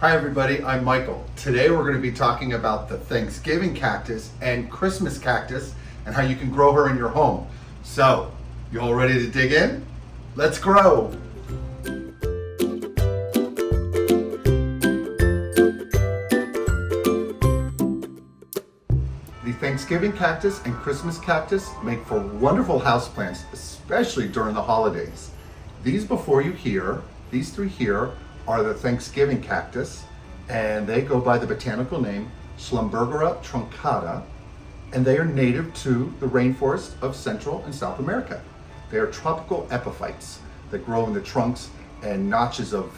Hi everybody, I'm Michael. Today we're going to be talking about the Thanksgiving cactus and Christmas cactus and how you can grow her in your home. So, you all ready to dig in? Let's grow! The Thanksgiving cactus and Christmas cactus make for wonderful houseplants, especially during the holidays. These three here, are the Thanksgiving cactus, and they go by the botanical name Schlumbergera truncata, and they are native to the rainforest of Central and South America. They are tropical epiphytes that grow in the trunks and notches of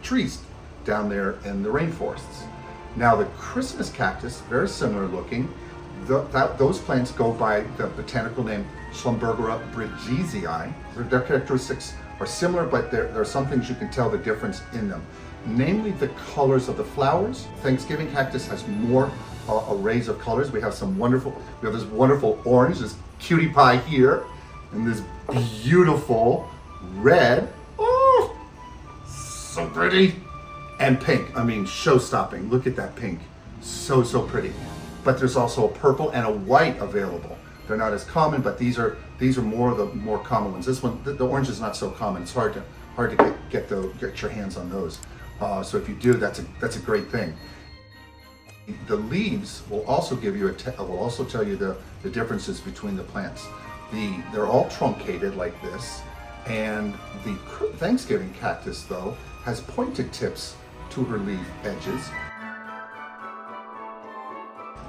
trees down there in the rainforests. Now the Christmas cactus, very similar looking, those plants go by the botanical name Schlumbergera brighesii. Their characteristics are similar, but there are some things you can tell the difference in them. Namely the colors of the flowers. Thanksgiving cactus has more arrays of colors. We have this wonderful orange, this cutie pie here, and this beautiful red. Oh, so pretty. And pink, I mean show-stopping. Look at that pink, so pretty. But there's also a purple and a white available. They're not as common, but these are more of the more common ones. This one, the orange is not so common. It's hard to get your hands on those. So if you do, that's a great thing. The leaves will also give you will also tell you the differences between the plants. They're all truncated like this, and the Thanksgiving cactus though has pointed tips to her leaf edges,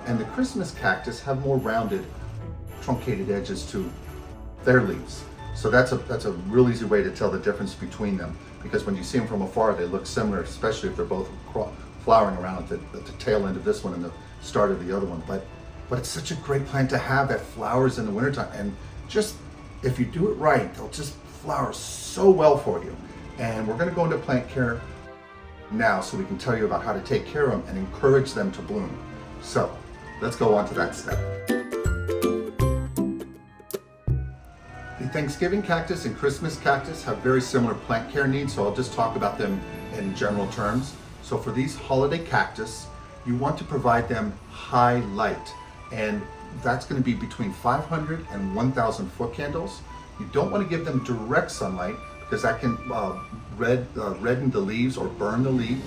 and the Christmas cactus have more rounded, truncated edges to their leaves. So that's a real easy way to tell the difference between them, because when you see them from afar they look similar, especially if they're both flowering around at the tail end of this one and the start of the other one. But it's such a great plant to have that flowers in the wintertime, and just if you do it right, they'll just flower so well for you. And we're going to go into plant care now so we can tell you about how to take care of them and encourage them to bloom. So let's go on to that step. The Thanksgiving cactus and Christmas cactus have very similar plant care needs, so I'll just talk about them in general terms. So for these holiday cactus, you want to provide them high light, and that's going to be between 500 and 1,000 foot candles. You don't want to give them direct sunlight because that can redden the leaves or burn the leaf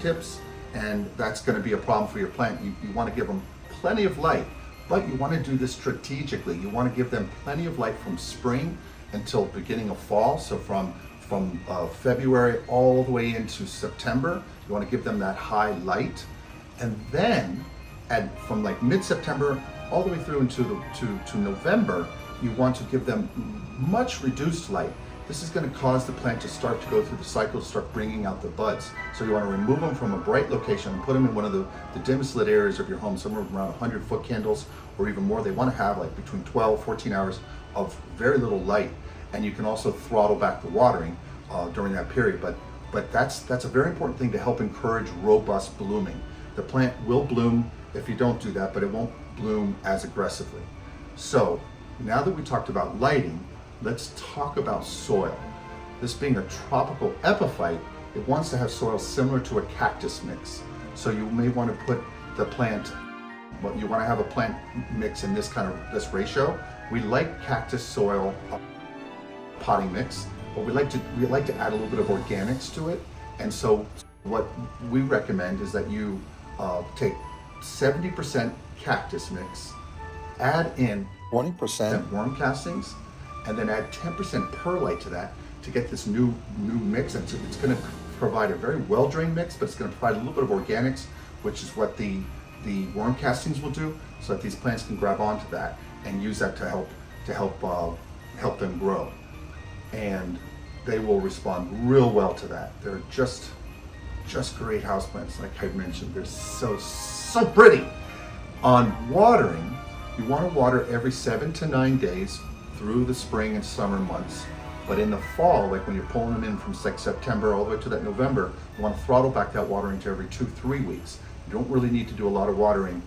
tips, and that's going to be a problem for your plant. You want to give them plenty of light, but you want to do this strategically. You want to give them plenty of light from spring until beginning of fall. So from February all the way into September, you want to give them that high light, and then from like mid-September all the way through into to November, you want to give them much reduced light. This is going to cause the plant to start to go through the cycle, start bringing out the buds. So you want to remove them from a bright location and put them in one of the dimmest lit areas of your home, somewhere around 100 foot candles or even more. They want to have like between 12, 14 hours of very little light. And you can also throttle back the watering during that period. But that's a very important thing to help encourage robust blooming. The plant will bloom if you don't do that, but it won't bloom as aggressively. So now that we talked about lighting, let's talk about soil. This being a tropical epiphyte, it wants to have soil similar to a cactus mix. So you may want to put the plant, you want to have a plant mix in this ratio. We like cactus soil potting mix, but we like to add a little bit of organics to it. And so what we recommend is that you take 70% cactus mix, add in 20% worm castings, and then add 10% perlite to that to get this new mix. And so it's going to provide a very well-drained mix, but it's going to provide a little bit of organics, which is what the worm castings will do, so that these plants can grab onto that and use that to help them grow. And they will respond real well to that. They're just great houseplants, like I mentioned. They're so pretty. On watering, you want to water every 7 to 9 days through the spring and summer months. But in the fall, like when you're pulling them in from September all the way to that November, you want to throttle back that watering to every 2-3 weeks. You don't really need to do a lot of watering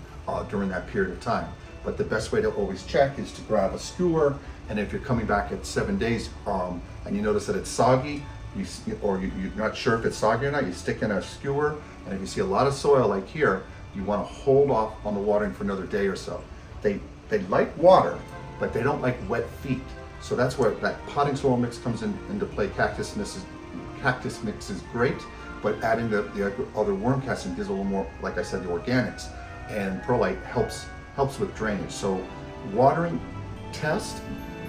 during that period of time. But the best way to always check is to grab a skewer, and if you're coming back at 7 days and you notice that it's soggy, you're not sure if it's soggy or not, you stick in a skewer, and if you see a lot of soil like here, you want to hold off on the watering for another day or so. They like water, but they don't like wet feet. So that's where that potting soil mix comes into play. Cactus mix is great, but adding the other worm casting gives a little more, like I said, the organics, and perlite helps with drainage. So watering, test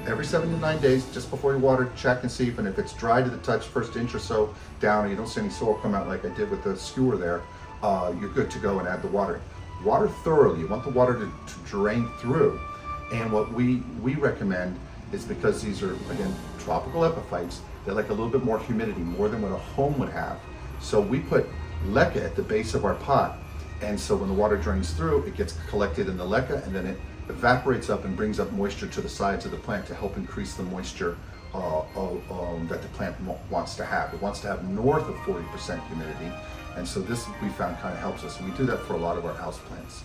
every 7 to 9 days, just before you water, check and see if, and if it's dry to the touch, first inch or so down, and you don't see any soil come out like I did with the skewer there, you're good to go and add the watering. Water thoroughly. You want the water to drain through. And what we recommend is, because these are, again, tropical epiphytes, they like a little bit more humidity, more than what a home would have. So we put leca at the base of our pot. And so when the water drains through, it gets collected in the leca, and then it evaporates up and brings up moisture to the sides of the plant to help increase the moisture that the plant wants to have. It wants to have north of 40% humidity. And so this, we found, kind of helps us. And we do that for a lot of our house plants.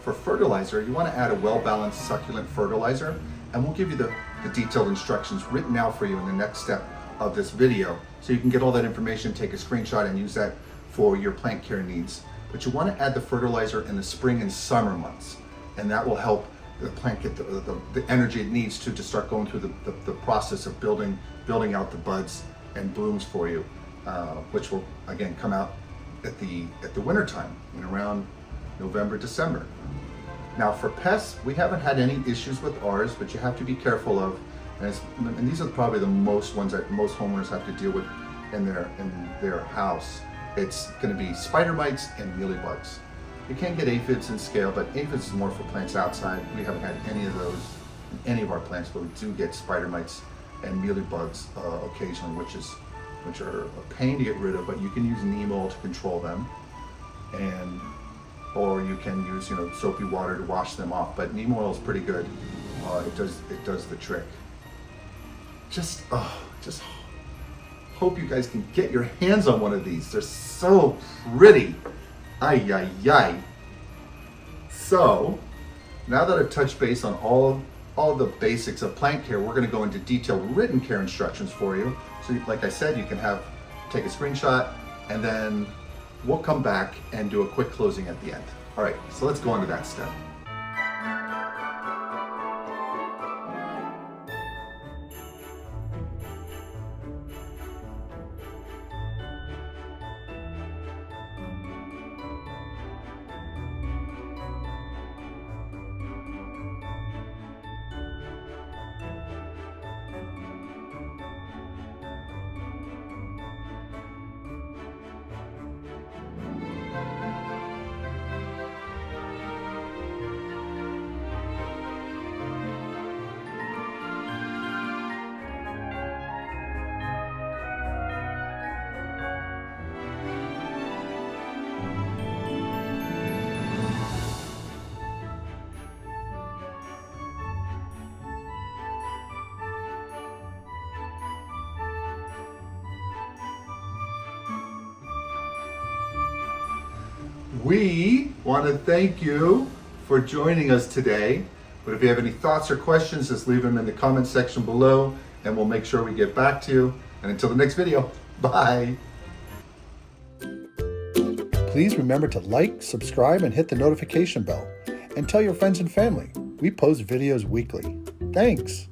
For fertilizer, you want to add a well-balanced succulent fertilizer, and we'll give you the detailed instructions written out for you in the next step of this video, so you can get all that information, take a screenshot, and use that for your plant care needs. But you want to add the fertilizer in the spring and summer months, and that will help the plant get the energy it needs to start going through the process of building out the buds and blooms for you, which will again come out at the winter time, in around November, December. Now for pests, we haven't had any issues with ours, but you have to be careful of, and these are probably the most ones that most homeowners have to deal with in their house. It's going to be spider mites and mealybugs. You can get aphids and scale, but aphids is more for plants outside. We haven't had any of those in any of our plants, but we do get spider mites and mealybugs occasionally, which are a pain to get rid of, but you can use neem oil to control them, or you can use soapy water to wash them off. But neem oil is pretty good. It does the trick. Just hope you guys can get your hands on one of these. They're so pretty. Ay, ay, ay. So, now that I've touched base on all of the basics of plant care, we're going to go into detailed written care instructions for you. So, like I said, you can take a screenshot, and then we'll come back and do a quick closing at the end. All right, so let's go on to that step. We want to thank you for joining us today. But if you have any thoughts or questions, just leave them in the comment section below, and we'll make sure we get back to you. And until the next video, bye. Please remember to like, subscribe, and hit the notification bell. And tell your friends and family. We post videos weekly. Thanks.